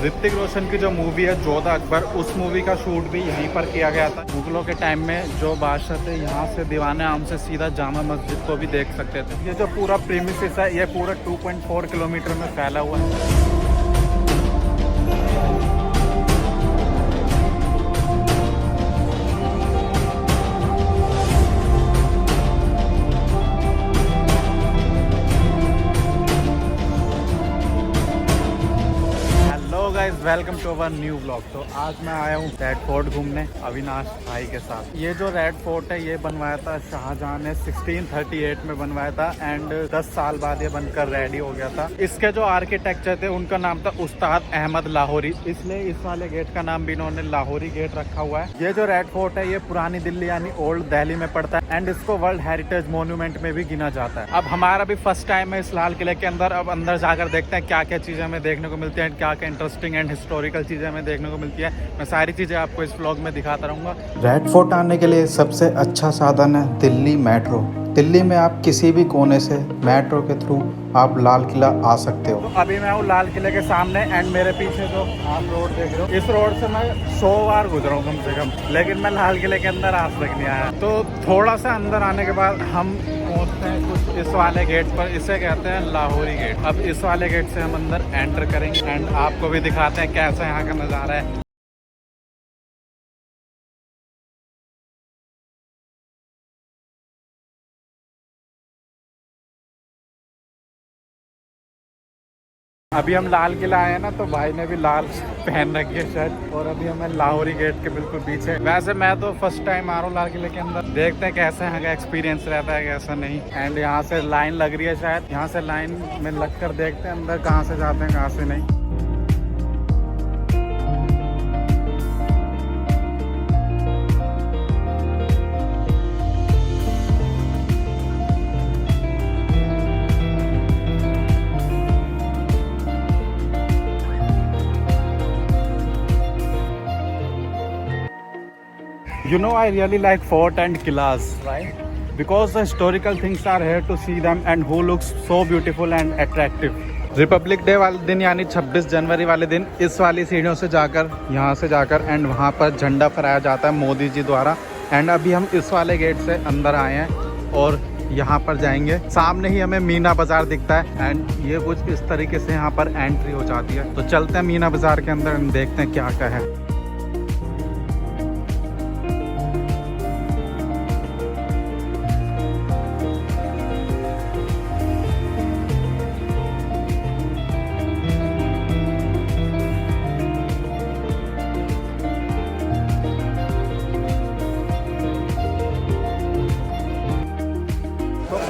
ऋतिक रोशन की जो मूवी है जोधा अकबर, उस मूवी का शूट भी यहीं पर किया गया था। मुगलों के टाइम में जो बादशाह थे यहाँ से दीवाने आम से सीधा जामा मस्जिद को भी देख सकते थे। ये जो पूरा प्रीमिसेस है ये पूरा 2.4 किलोमीटर में फैला हुआ है। Guys welcome to our new blog. तो आज मैं आया हूँ रेड फोर्ट घूमने अविनाश भाई के साथ। ये जो रेड फोर्ट है ये बनवाया था शाहजहां ने 1638 में बनवाया था एंड 10 साल बाद ये बनकर रेडी हो गया था। इसके जो आर्किटेक्चर थे उनका नाम था उस्ताद अहमद लाहौरी, इसलिए इस वाले गेट का नाम भी इन्होंने लाहौरी गेट रखा हुआ है। ये जो रेड फोर्ट है ये पुरानी दिल्ली यानी ओल्ड दिल्ली में पड़ता है एंड इसको वर्ल्ड हेरिटेज मोन्यूमेंट में भी गिना जाता है। अब हमारा भी फर्स्ट टाइम है इस लाल किले के अंदर। अब अंदर जाकर देखते हैं क्या क्या चीजें हमें देखने को मिलती है, क्या क्या इंटरेस्टिंग एंड हिस्टोरिकल चीजें हमें देखने को मिलती है। मैं सारी चीजें आपको इस व्लॉग में दिखाता रहूंगा। रेड फोर्ट आने के लिए सबसे अच्छा साधन है दिल्ली मेट्रो। दिल्ली में आप किसी भी कोने से मेट्रो के थ्रू आप लाल किला आ सकते हो। तो अभी मैं हूँ लाल किले के सामने एंड मेरे पीछे जो आप रोड देख रहे हो, इस रोड से मैं 100 बार गुजरा हूँ कम से कम, लेकिन मैं लाल किले के अंदर आज तक नहीं आया। तो थोड़ा सा अंदर आने के बाद हम पहुँचते हैं कुछ इस वाले गेट पर, इसे कहते हैं लाहौरी गेट। अब इस वाले गेट से हम अंदर एंटर करेंगे एंड आपको भी दिखाते हैं कैसा यहाँ का नज़ारा है। अभी हम लाल किला आए हैं ना, तो भाई ने भी लाल पहन रखी है शर्ट और अभी हमें लाहौरी गेट के बिल्कुल पीछे। वैसे मैं तो फर्स्ट टाइम आ रहा हूँ लाल किले के अंदर, देखते हैं कैसा यहाँ का एक्सपीरियंस रहता है कैसा नहीं। एंड यहाँ से लाइन लग रही है, शायद यहाँ से लाइन में लगकर देखते हैं अंदर कहाँ से जाते हैं कहाँ से नहीं। You know, I really like fort and kilas, right? Because the historical things are here to see them and who looks so beautiful and attractive. Republic day वाले दिन यानी 26 जनवरी वाले दिन इस वाली सीढ़ियों से जाकर यहाँ से जाकर एंड वहाँ पर झंडा फहराया जाता है मोदी जी द्वारा। एंड अभी हम इस वाले गेट से अंदर आए हैं और यहाँ पर जाएंगे। सामने ही हमें मीना बाजार दिखता है एंड ये कुछ इस तरीके से यहाँ पर एंट्री हो जाती है। तो चलते हैं मीना बाजार के अंदर, देखते हैं क्या क्या है।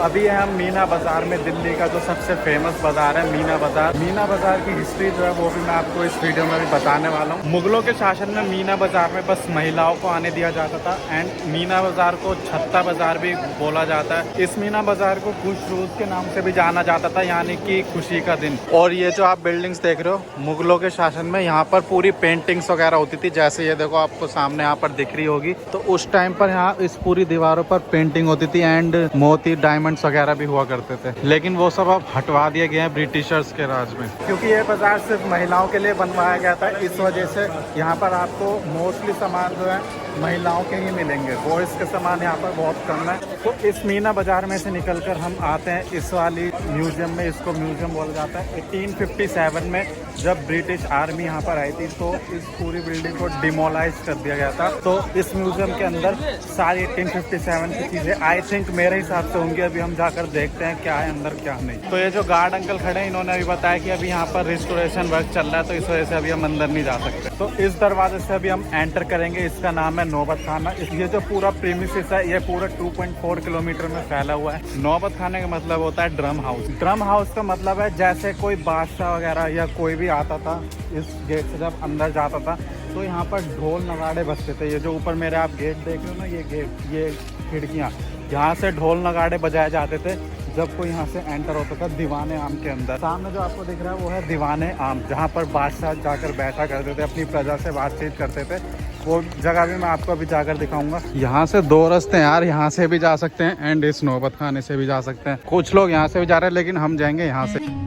अभी हम मीना बाजार में, दिल्ली का जो सबसे फेमस बाजार है मीना बाजार। मीना बाजार की हिस्ट्री जो है वो भी मैं आपको इस वीडियो में भी बताने वाला हूँ। मुगलों के शासन में मीना बाजार में बस महिलाओं को आने दिया जाता था एंड मीना बाजार को छत्ता बाजार भी बोला जाता है। इस मीना बाजार को खुश रोज के नाम से भी जाना जाता था, यानी कि खुशी का दिन। और ये जो आप बिल्डिंग्स देख रहे हो, मुगलों के शासन में यहाँ पर पूरी पेंटिंग्स वगैरह होती थी। जैसे ये देखो आपको सामने यहाँ पर दिख रही होगी, तो उस टाइम पर यहाँ इस पूरी दीवारों पर पेंटिंग होती थी एंड मोती डायमंड वगैरह भी हुआ करते थे। लेकिन वो सब अब हटवा दिए गए हैं ब्रिटिशर्स के राज में, क्योंकि ये बाजार सिर्फ महिलाओं के लिए बनवाया गया था। इस वजह से यहाँ पर आपको मोस्टली सामान जो है महिलाओं के ही मिलेंगे, बॉयज के सामान यहाँ पर बहुत कम है। तो इस मीना बाजार में से निकलकर हम आते हैं इस वाली म्यूजियम में। इसको म्यूजियम बोला जाता है। 1857 में जब ब्रिटिश आर्मी यहाँ पर आई थी तो इस पूरी बिल्डिंग को डिमोलाइज कर दिया गया था। तो इस म्यूजियम के अंदर सारी 1857 की चीजें आई थिंक मेरे हिसाब से होंगी। अभी हम जाकर देखते हैं क्या है अंदर क्या नहीं। तो ये जो गार्ड अंकल खड़े हैं इन्होंने अभी बताया कि अभी यहाँ पर रिस्टोरेशन वर्क चल रहा है, तो इस वजह से अभी हम अंदर नहीं जा सकते। तो इस दरवाजे से अभी हम एंटर करेंगे। इसका नाम है नौबत खाना। ये जो पूरा प्रीमिसेस है ये पूरा 2.4 किलोमीटर में फैला हुआ है। नौबत खाने का मतलब होता है ड्रम हाउस। ड्रम हाउस का मतलब है जैसे कोई बादशाह वगैरह या कोई भी आता था इस गेट से जब अंदर जाता था तो यहाँ पर ढोल नगाड़े बजते थे। ये जो ऊपर मेरे आप गेट देख रहे हो ना, ये गेट, ये खिड़कियाँ, यहाँ से ढोल नगाड़े बजाए जाते थे जब कोई यहाँ से एंटर होता था दीवाने आम के अंदर। सामने जो आपको दिख रहा है वो है दीवाने आम, जहाँ पर बादशाह जाकर बैठा करते थे, अपनी प्रजा से बातचीत करते थे। वो जगह भी मैं आपको अभी जाकर दिखाऊंगा। यहाँ से दो रास्ते हैं यार, यहाँ से भी जा सकते हैं एंड इस नौबत खाने से भी जा सकते हैं। कुछ लोग यहाँ से भी जा रहे हैं लेकिन हम जाएंगे यहाँ से।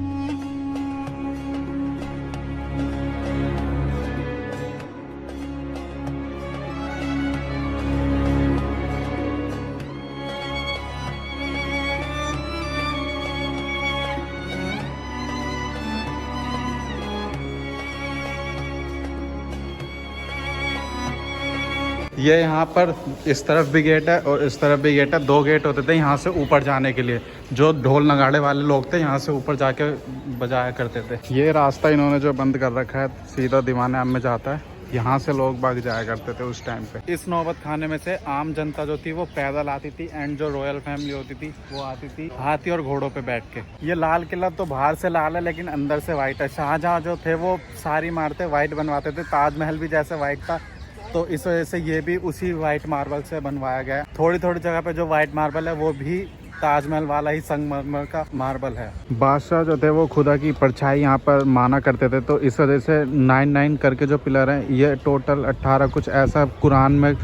ये यहाँ पर इस तरफ भी गेट है और इस तरफ भी गेट है, 2 गेट होते थे यहाँ से ऊपर जाने के लिए। जो ढोल नगाड़े वाले लोग थे यहाँ से ऊपर जाके बजाया करते थे। ये रास्ता इन्होंने जो बंद कर रखा है सीधा दीवाने आम में जाता है, यहाँ से लोग भाग जाया करते थे उस टाइम पे। इस नौबत खाने में से आम जनता जो थी वो पैदल आती थी एंड जो रॉयल फैमिली होती थी वो आती थी हाथी और घोड़ों पे बैठ के। ये लाल किला तो बाहर से लाल है लेकिन अंदर से वाइट है। शाहजहां जो थे वो सारी इमारतें वाइट बनवाते थे, ताजमहल भी जैसे वाइट था तो इस वजह से ये भी उसी वाइट मार्बल से बनवाया गया है। थोड़ी थोड़ी जगह पे जो वाइट मार्बल है वो भी ताजमहल वाला ही संगमरमर का मार्बल है। बादशाह जो थे वो खुदा की परछाई यहाँ पर माना करते थे, तो इस वजह से 99 करके जो पिलर हैं ये टोटल 18 कुछ ऐसा कुरान में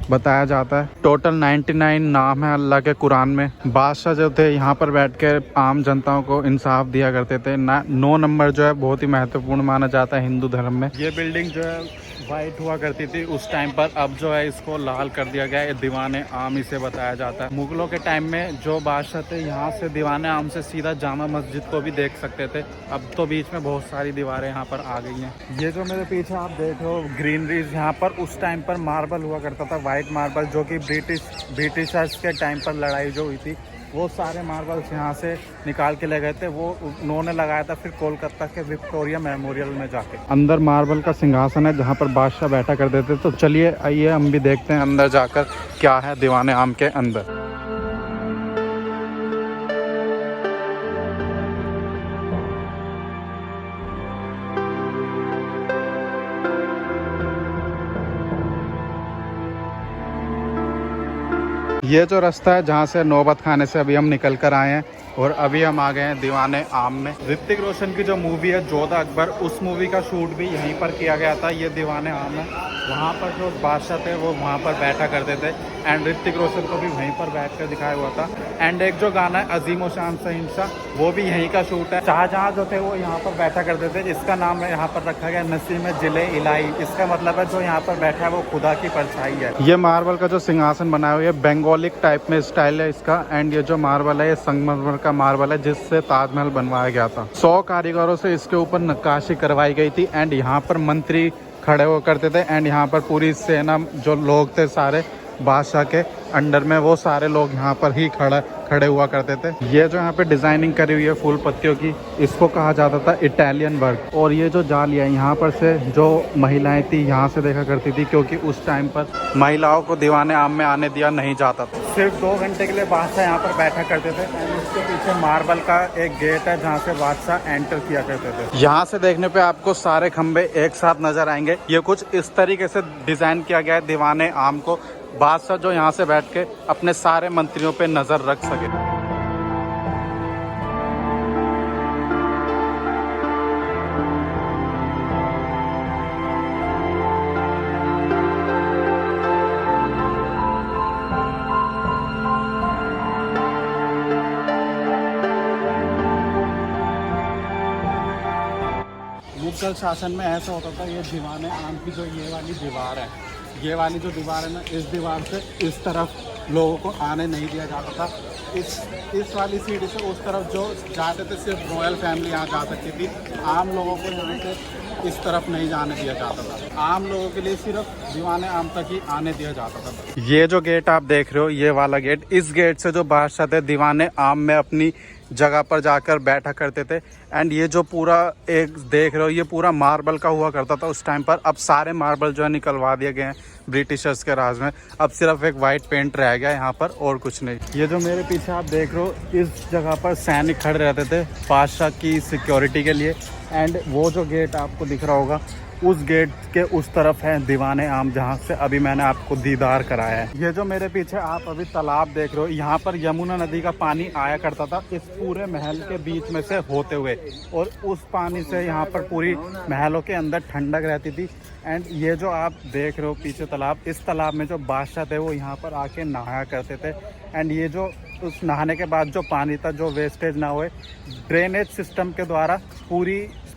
बताया जाता है। टोटल 99 नाम है अल्लाह के कुरान में। बादशाह जो थे यहाँ पर बैठ के आम जनताओं को इंसाफ दिया करते थे। 9 नंबर जो है बहुत ही महत्वपूर्ण माना जाता है हिंदू धर्म में। ये बिल्डिंग जो है वाइट हुआ करती थी उस टाइम पर, अब जो है इसको लाल कर दिया गया है। दीवाने आम इसे बताया जाता है। मुगलों के टाइम में जो बादशाह थे यहाँ से दीवाने आम से सीधा जामा मस्जिद को भी देख सकते थे। अब तो बीच में बहुत सारी दीवारें यहाँ पर आ गई हैं। ये जो मेरे पीछे आप देख रहे हो ग्रीनरीज, यहाँ पर उस टाइम पर मार्बल हुआ करता था, वाइट मार्बल, जो कि ब्रिटिशर्स के टाइम पर लड़ाई जो हुई थी वो सारे मार्बल्स यहाँ से निकाल के ले गए थे। वो उन्होंने लगाया था फिर कोलकाता के विक्टोरिया मेमोरियल में जाके। अंदर मार्बल का सिंहासन है जहाँ पर बादशाह बैठा करते थे। तो चलिए आइए हम भी देखते हैं अंदर जाकर क्या है दीवाने आम के अंदर। ये जो रास्ता है जहाँ से नौबत खाने से अभी हम निकल कर आए हैं और अभी हम आ गए हैं दीवाने आम में। ऋतिक रोशन की जो मूवी है जोधा अकबर, उस मूवी का शूट भी यहीं पर किया गया था। ये दीवाने आम है, वहाँ पर जो बादशाह थे वो वहाँ पर बैठा करते थे एंड ऋतिक रोशन को भी वहीं पर बैठ कर दिखाया हुआ था। एंड एक जो गाना है अजीम शान शहंशाह, वो भी यहीं का शूट है। शाहजहां जो थे वो यहाँ पर बैठा करते थे। इसका नाम यहाँ पर रखा गया नसीम जिले इलाही। इसका मतलब है जो यहाँ पर बैठा है वो खुदा की परछाई है। ये मार्बल का जो सिंहासन बनाया हुआ है बंगालिक टाइप में स्टाइल है इसका। एंड ये जो मार्बल है ये संगमरमर का मार्बल है जिससे ताजमहल बनवाया गया था। 100 कारीगरों से इसके ऊपर नक्काशी करवाई गई थी। एंड यहाँ पर मंत्री खड़े हुआ करते थे एंड यहाँ पर पूरी सेना जो लोग थे सारे बादशाह के अंडर में, वो सारे लोग यहाँ पर ही खड़े हुआ करते थे। ये जो यहाँ पे डिजाइनिंग करी हुई है फूल पत्तियों की, इसको कहा जाता था इटालियन वर्क। और ये जो जालियाँ यहाँ पर से जो महिलाएं थी यहाँ से देखा करती थी, क्योंकि उस टाइम पर महिलाओं को दीवाने आम में आने दिया नहीं जाता था। सिर्फ 2 घंटे के लिए बादशाह यहाँ पर बैठा करते थे। उसके पीछे मार्बल का एक गेट है जहाँ से बादशाह एंटर किया करते थे। यहाँ से देखने पे आपको सारे खंबे एक साथ नजर आएंगे। ये कुछ इस तरीके से डिजाइन किया गया है दीवाने आम को, बादशाह जो यहाँ से बैठ के अपने सारे मंत्रियों पे नजर रख सके। मुगल शासन में ऐसा होता था, ये दीवाने आम की जो ये वाली दीवार है, ये वाली जो दीवार है ना, इस दीवार से इस तरफ लोगों को आने नहीं दिया जाता था। इस वाली सीढ़ी से उस तरफ जो जाते थे सिर्फ रॉयल फैमिली यहाँ जा सकती थी। आम लोगों को यहाँ से इस तरफ नहीं जाने दिया जाता था। आम लोगों के लिए सिर्फ दीवाने आम तक ही आने दिया जाता था। ये जो गेट आप देख रहे हो, ये वाला गेट, इस गेट से जो बादशाह थे दीवाने आम में अपनी जगह पर जाकर बैठा करते थे। एंड ये जो पूरा एक देख रहे हो ये पूरा मार्बल का हुआ करता था उस टाइम पर। अब सारे मार्बल जो है निकलवा दिए गए हैं ब्रिटिशर्स के राज में। अब सिर्फ एक वाइट पेंट रह गया यहाँ पर और कुछ नहीं। ये जो मेरे पीछे आप देख रहे हो, इस जगह पर सैनिक खड़े रहते थे बादशाह की सिक्योरिटी के लिए। एंड वो जो गेट आपको दिख रहा होगा, उस गेट के उस तरफ है दीवाने आम, जहाँ से अभी मैंने आपको दीदार कराया है। ये जो मेरे पीछे आप अभी तालाब देख रहे हो, यहाँ पर यमुना नदी का पानी आया करता था इस पूरे महल के बीच में से होते हुए, और उस पानी से यहाँ पर पूरी महलों के अंदर ठंडक रहती थी। एंड ये जो आप देख रहे हो पीछे तालाब, इस तालाब में जो बादशाह थे वो यहाँ पर आके नहाया करते थे। एंड ये जो उस नहाने के बाद जो पानी था, जो वेस्टेज ना हुए, ड्रेनेज सिस्टम के द्वारा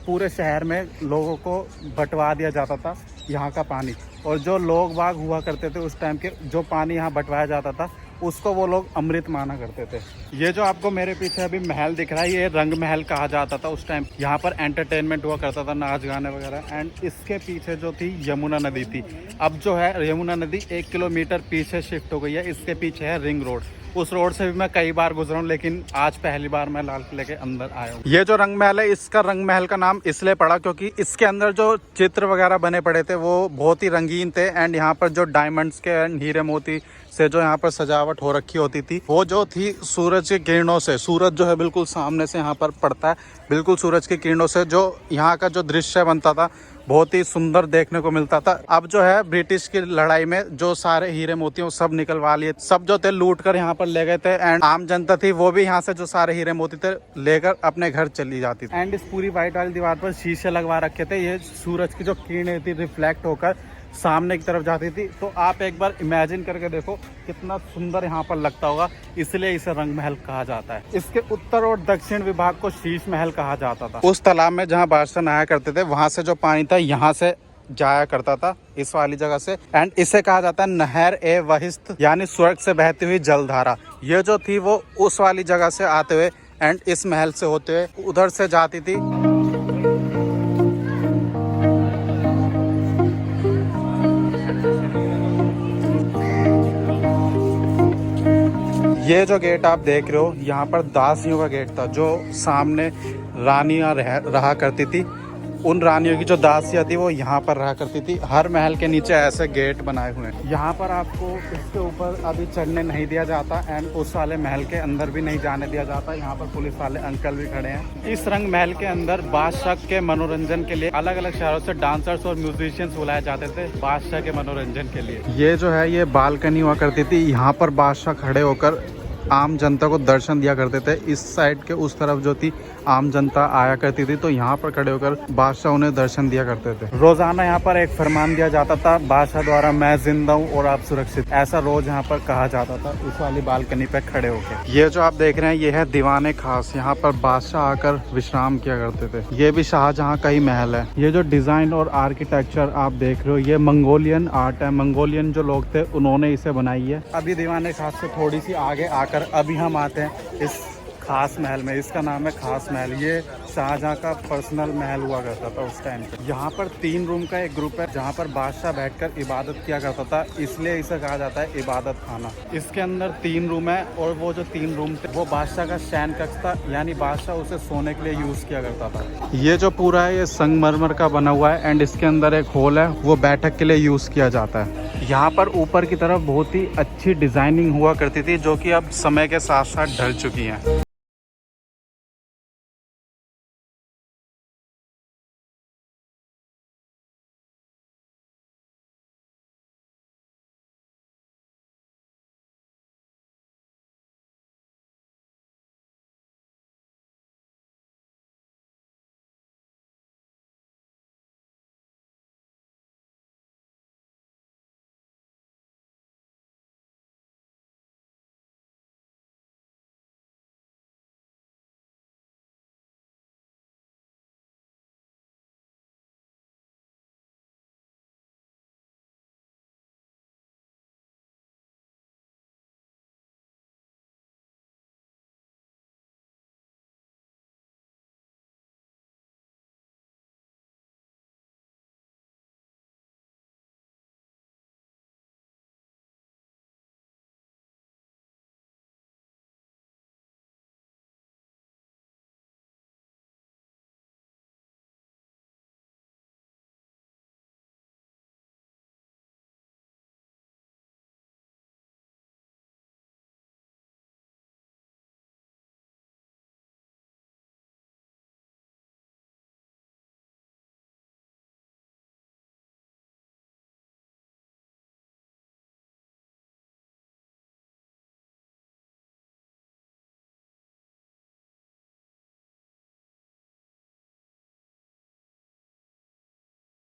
पूरे शहर में लोगों को बंटवा दिया जाता था यहाँ का पानी। और जो लोग बाग हुआ करते थे उस टाइम के, जो पानी यहाँ बंटवाया जाता था उसको वो लोग अमृत माना करते थे। ये जो आपको मेरे पीछे अभी महल दिख रहा है, ये रंग महल कहा जाता था उस टाइम। यहाँ पर एंटरटेनमेंट हुआ करता था, नाच गाने वगैरह। एंड इसके पीछे जो थी यमुना नदी थी। अब जो है यमुना नदी 1 किलोमीटर पीछे शिफ्ट हो गई है। इसके पीछे है रिंग रोड। उस रोड से भी मैं कई बार गुजरा हूँ, लेकिन आज पहली बार मैं लाल किले के अंदर आया हूँ। ये जो रंग महल है, इसका रंग महल का नाम इसलिए पड़ा क्योंकि इसके अंदर जो चित्र वगैरह बने पड़े थे वो बहुत ही रंगीन थे। एंड यहाँ पर जो डायमंड्स के एंड हीरे मोती से जो यहाँ पर सजावट हो रखी होती थी, वो जो थी सूरज की किरणों से, सूरज जो है बिल्कुल सामने से यहाँ पर पड़ता है, बिल्कुल सूरज की किरणों से जो यहाँ का जो दृश्य बनता था बहुत ही सुंदर देखने को मिलता था। अब जो है ब्रिटिश की लड़ाई में जो सारे हीरे मोतियों सब निकलवा लिए, सब जो थे लूट कर यहाँ पर ले गए थे। एंड आम जनता थी वो भी यहाँ से जो सारे हीरे मोती थे लेकर अपने घर चली जाती थी। एंड इस पूरी व्हाइट वाली दीवार पर शीशे लगवा रखे थे, ये सूरज की जो किरणें थी रिफ्लेक्ट होकर सामने की तरफ जाती थी। तो आप एक बार इमेजिन करके देखो कितना सुंदर यहाँ पर लगता होगा, इसलिए इसे रंग महल कहा जाता है। इसके उत्तर और दक्षिण विभाग को शीश महल कहा जाता था। उस तालाब में जहाँ बादशाह नहाया करते थे, वहां से जो पानी था यहाँ से जाया करता था इस वाली जगह से। एंड इसे कहा जाता है नहर ए वहिस्त, यानी स्वर्ग से बहती हुई जलधारा। ये जो थी वो उस वाली जगह से आते हुए एंड इस महल से होते हुए उधर से जाती थी। ये जो गेट आप देख रहे हो, यहाँ पर दासियों का गेट था। जो सामने रानियां रहा करती थी, उन रानियों की जो दासियां थी वो यहाँ पर रहा करती थी। हर महल के नीचे ऐसे गेट बनाए हुए हैं। यहाँ पर आपको इसके ऊपर अभी चढ़ने नहीं दिया जाता एंड उस वाले महल के अंदर भी नहीं जाने दिया जाता। यहाँ पर पुलिस वाले अंकल भी खड़े हैं। इस रंग महल के अंदर बादशाह के मनोरंजन के लिए अलग अलग शहरों से डांसर्स और म्यूजिशियंस बुलाए जाते थे बादशाह के मनोरंजन के लिए। ये जो है ये बालकनी हुआ करती थी, यहाँ पर बादशाह खड़े होकर आम जनता को दर्शन दिया करते थे। इस साइड के उस तरफ जो थी आम जनता आया करती थी, तो यहाँ पर खड़े होकर बादशाह उन्हें दर्शन दिया करते थे। रोजाना यहाँ पर एक फरमान दिया जाता था बादशाह द्वारा, मैं जिंदा हूँ और आप सुरक्षित, ऐसा रोज यहाँ पर कहा जाता था उस वाली बालकनी पे खड़े होकर। ये जो आप देख रहे हैं ये है दीवाने खास। यहाँ पर बादशाह आकर विश्राम किया करते थे। ये भी शाहजहां का ही महल है। ये जो डिजाइन और आर्किटेक्चर आप देख रहे हो, ये मंगोलियन आर्ट है। मंगोलियन जो लोग थे उन्होंने इसे बनाई है। अभी दीवाने खास से थोड़ी सी आगे आकर अभी हम आते हैं इस खास महल में। इसका नाम है खास महल। ये शाहजहां का पर्सनल महल हुआ करता था उस टाइम पे। यहाँ पर 3 रूम का एक ग्रुप है जहाँ पर बादशाह बैठकर इबादत किया करता था, इसलिए इसे कहा जाता है इबादत खाना। इसके अंदर 3 रूम है और वो जो 3 रूम थे वो बादशाह का शयन कक्ष था, यानी बादशाह उसे सोने के लिए यूज किया करता था। ये जो पूरा है ये संगमरमर का बना हुआ है एंड इसके अंदर एक हॉल है, वो बैठक के लिए यूज किया जाता है। यहाँ पर ऊपर की तरफ बहुत ही अच्छी डिजाइनिंग हुआ करती थी, जो कि अब समय के साथ साथ ढल चुकी है।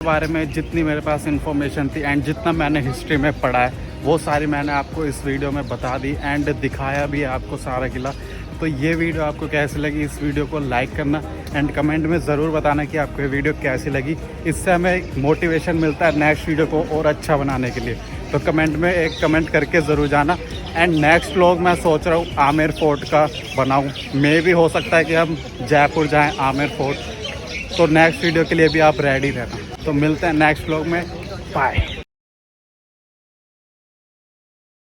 बारे में जितनी मेरे पास इंफॉर्मेशन थी एंड जितना मैंने हिस्ट्री में पढ़ा है वो सारी मैंने आपको इस वीडियो में बता दी एंड दिखाया भी है आपको सारा किला। तो ये वीडियो आपको कैसी लगी, इस वीडियो को लाइक करना एंड कमेंट में ज़रूर बताना कि आपको ये वीडियो कैसी लगी। इससे हमें मोटिवेशन मिलता है नेक्स्ट वीडियो को और अच्छा बनाने के लिए। तो कमेंट में एक कमेंट करके ज़रूर जाना। एंड नेक्स्ट व्लॉग मैं सोच रहा हूँ आमेर फोर्ट का बनाऊँ। मे भी हो सकता है कि हम जयपुर जाएं आमेर फोर्ट। तो नेक्स्ट वीडियो के लिए भी आप रेडी रहना। तो मिलते हैं नेक्स्ट व्लॉग में। बाय।